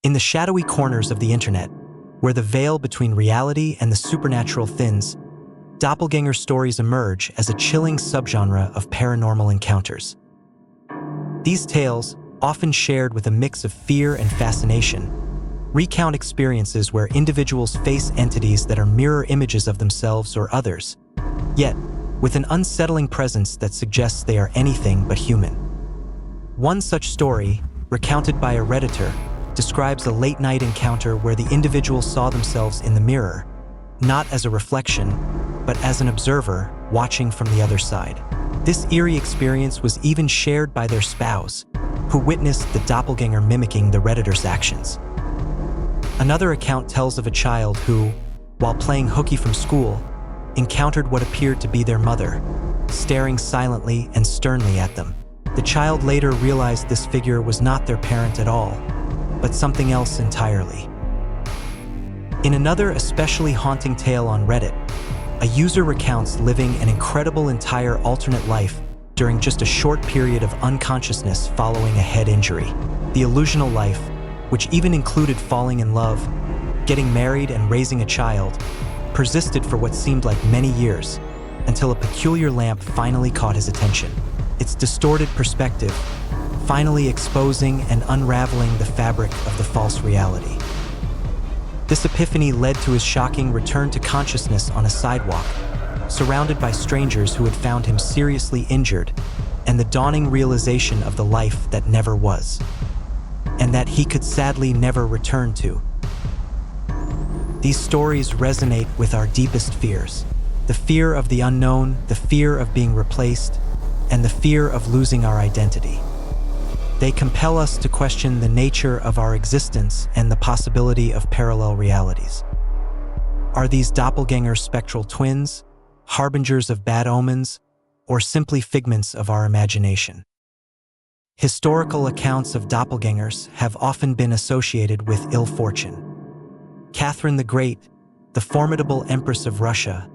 In the shadowy corners of the internet, where the veil between reality and the supernatural thins, doppelganger stories emerge as a chilling subgenre of paranormal encounters. These tales, often shared with a mix of fear and fascination, recount experiences where individuals face entities that are mirror images of themselves or others, yet with an unsettling presence that suggests they are anything but human. One such story, recounted by a Redditor, describes a late-night encounter where the individual saw themselves in the mirror, not as a reflection, but as an observer watching from the other side. This eerie experience was even shared by their spouse, who witnessed the doppelganger mimicking the Redditor's actions. Another account tells of a child who, while playing hooky from school, encountered what appeared to be their mother, staring silently and sternly at them. The child later realized this figure was not their parent at all, but something else entirely. In another especially haunting tale on Reddit, a user recounts living an incredible entire alternate life during just a short period of unconsciousness following a head injury. The illusional life, which even included falling in love, getting married and raising a child, persisted for what seemed like many years, until a peculiar lamp finally caught his attention. Its distorted perspective, finally exposing and unraveling the fabric of the false reality. This epiphany led to his shocking return to consciousness on a sidewalk, surrounded by strangers who had found him seriously injured, and the dawning realization of the life that never was, and that he could sadly never return to. These stories resonate with our deepest fears: the fear of the unknown, the fear of being replaced, and the fear of losing our identity. They compel us to question the nature of our existence and the possibility of parallel realities. Are these doppelganger spectral twins, harbingers of bad omens, or simply figments of our imagination? Historical accounts of doppelgangers have often been associated with ill fortune. Catherine the Great, the formidable Empress of Russia,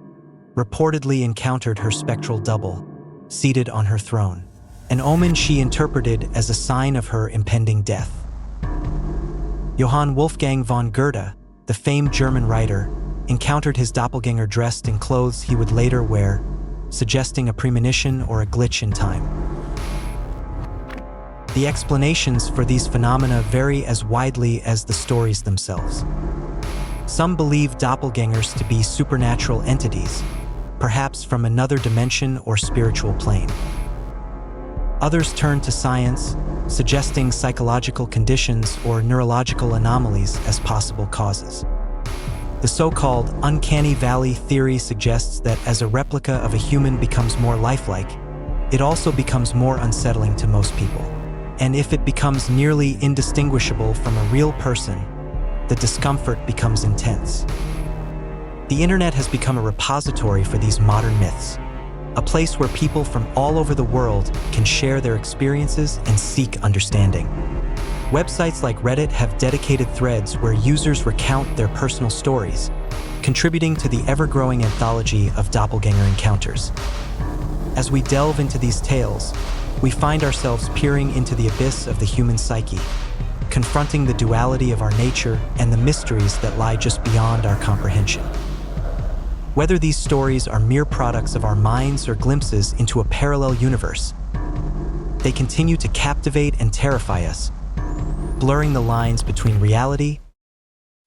reportedly encountered her spectral double, seated on her throne, an omen she interpreted as a sign of her impending death. Johann Wolfgang von Goethe, the famed German writer, encountered his doppelganger dressed in clothes he would later wear, suggesting a premonition or a glitch in time. The explanations for these phenomena vary as widely as the stories themselves. Some believe doppelgangers to be supernatural entities, perhaps from another dimension or spiritual plane. Others turn to science, suggesting psychological conditions or neurological anomalies as possible causes. The so-called uncanny valley theory suggests that as a replica of a human becomes more lifelike, it also becomes more unsettling to most people. And if it becomes nearly indistinguishable from a real person, the discomfort becomes intense. The internet has become a repository for these modern myths, a place where people from all over the world can share their experiences and seek understanding. Websites like Reddit have dedicated threads where users recount their personal stories, contributing to the ever-growing anthology of doppelganger encounters. As we delve into these tales, we find ourselves peering into the abyss of the human psyche, confronting the duality of our nature and the mysteries that lie just beyond our comprehension. Whether these stories are mere products of our minds or glimpses into a parallel universe, they continue to captivate and terrify us, blurring the lines between reality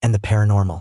and the paranormal.